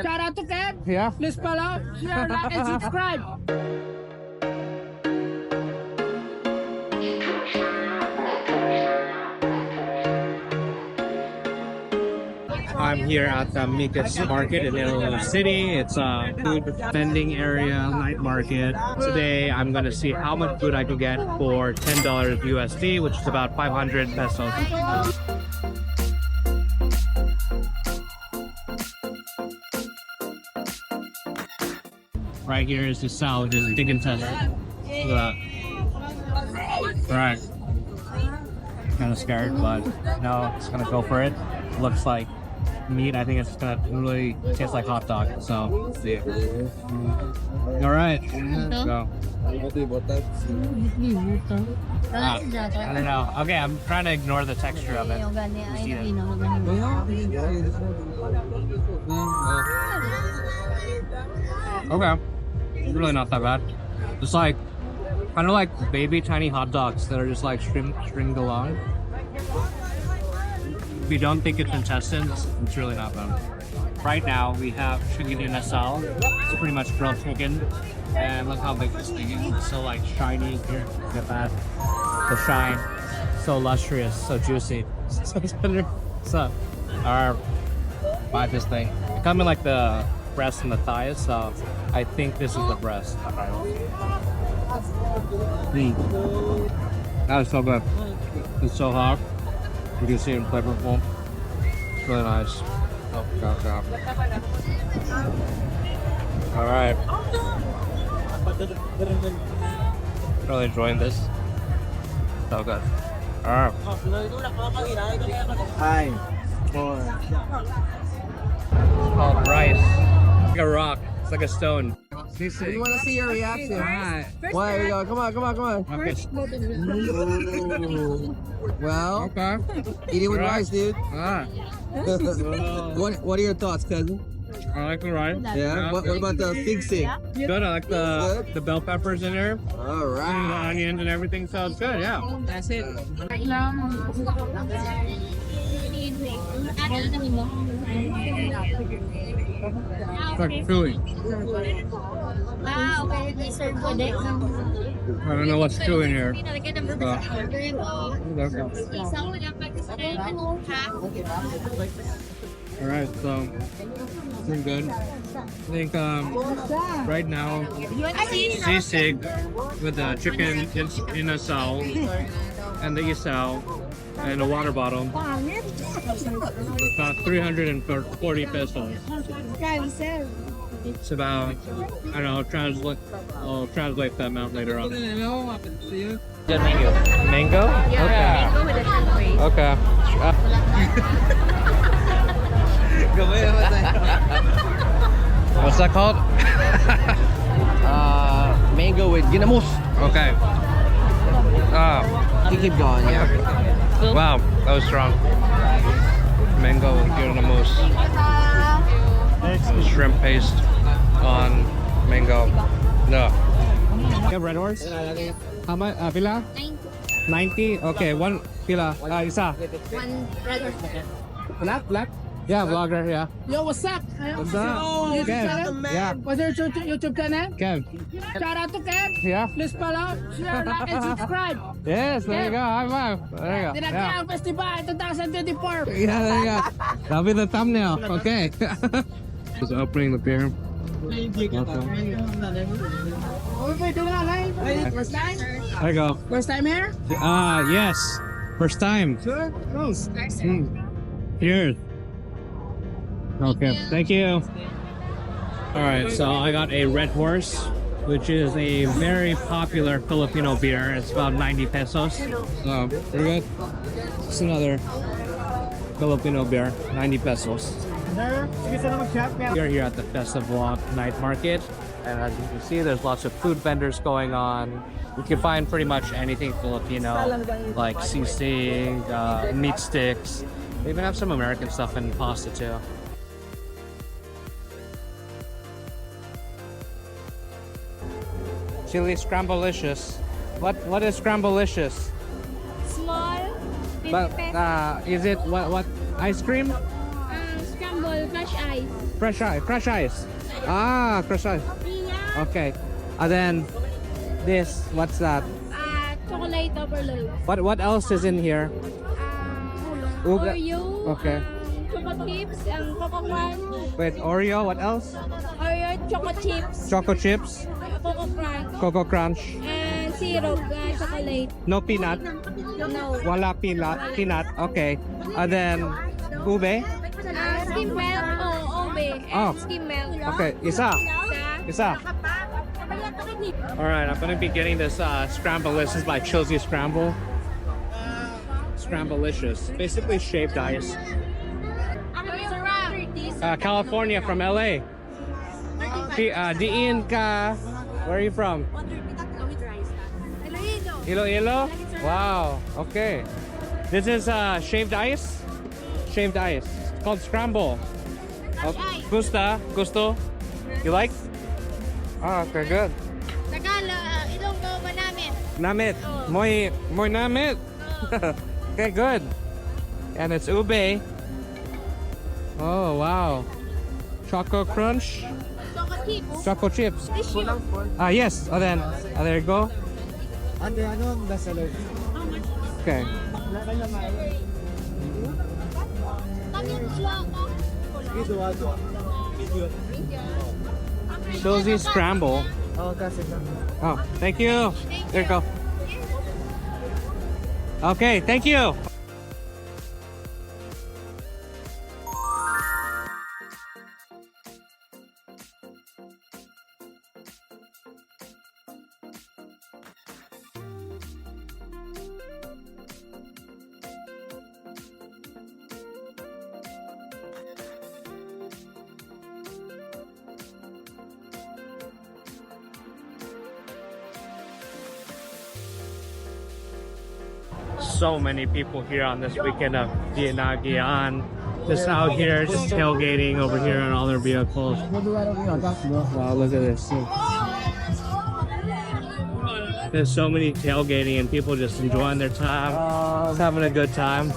Shout out to Kev. Yeah. Please follow, share, like, and subscribe. I'm here at the Meekus Market in Iloilo City. It's a food vending area, night market. Today, I'm going to see how much food I can get for $10 USD, which is about 500 pesos. Right here is the Isaw, which is a chicken intestine. Look at that. Right. Kind of scared, but no, it's gonna go for it. Looks like meat. I think it's gonna really taste like hot dog. So, see. All right, go. I don't know. Okay, I'm trying to ignore the texture of it. See it. Okay, it's really not that bad. It's like kind of like baby tiny hot dogs that are just like stringed along. If you don't think it's intestines, it's really not bad. Right now we have Chicken Inasal. It's pretty much grilled chicken, and look how big this thing is. It's so like shiny here. Look at that. The shine, so lustrous, so juicy. So tender. So, buy this thing. It comes in like the breast and the thighs, so I think this is the breast. That is so good. It's so hot. You can see it flavorful. It's really nice. Oh, God. All right. Really enjoying this. So good. All right. Hi. It's called rice. Like a rock. It's like a stone. Sisig. We want to see your reaction. Alright. Why? Here we go. Come on. Okay. Well, Okay. eat it with rice, dude. Ah. What are your thoughts, cousin? I like the rice. Yeah. What about the sig? Good. I like the bell peppers in there. All And the right. onions and everything. So it's good. Yeah. That's it. It's like chewy. I don't know what's chewy in here. All right, so pretty good. I think right now sisig with the chicken inasal and the isaw and a water bottle. About 340 pesos. It's about, I don't know, I'll translate that amount later on. Good mango. Mango? Yeah, mango with a shrimp paste. Okay. What's that called? Mango with Ginamus. Okay. You keep going, yeah. Wow, that was strong. Mango with Ginamus. Shrimp paste on mango. No. You have red horse? How much? Pila? 90? Okay, one pila. Isa. One red or Black? Yeah, vlogger, yeah. Yo, what's up? What's up? YouTube Kev. channel? Yeah. What's your YouTube channel? Kev. Shout out to Kev. Yeah. Please follow, share, like, and subscribe. Yes, there you go. High five. There you go. Yeah. Dinagdaang Festival 2024. Yeah, there you go. That'll be the thumbnail. Okay. Just opening the beer. First time? There you go. First time here? Yes. First time. Sure. Cheers. Okay, thank you. All right, so I got a Red Horse, which is a very popular Filipino beer. It's about 90 pesos. So, pretty good. It's another Filipino beer, 90 pesos. We're here at the Festive Night Market, and as you can see, there's lots of food vendors going on. You can find pretty much anything Filipino, like sisig, meat sticks. They even have some American stuff and pasta too. Chili Scramblelicious. What is Scramblelicious? small, But is it what ice cream? scramble, flash ice. ice. Crush ice. Ah, crush ice. Okay. And then this, what's that? Chocolate overload. What else is in here? Uga- Oreo. Okay. Choco chips and Coco Crunch. Wait, Oreo, what else? Oreo choco chips. Choco chips, Coco Crunch. Coco Crunch. And syrup chocolate. No peanut. No. Wala peanut. Okay. And then ube. Skim milk. Oh, ube. And Oh. skim milk. Okay, isa. Isa. All right, I'm gonna be getting this scramble. This is by Chelsea Scramble. Scramblelicious. Basically shaved ice. California from LA. Diin ka. Where are you from? Iloilo? Wow. Okay. This is shaved ice. Shaved ice. It's called scramble. Gusto? You like? Ah, okay, good. Tagalog, Ilonggo ba namin? Namit. Moy namit. Okay, good. And it's ube. Oh, wow. Choco crunch. Choco chips. Choco chips. Tissue. Yes. Oh, then. There you go. Okay. Chelsea Scramble. Oh, thank you. There you go. Okay, thank you. So many people here on this weekend of Dinagian. Just out here, just tailgating over here on all their vehicles. Wow, look at this. There's so many tailgating and people just enjoying their time, just having a good time.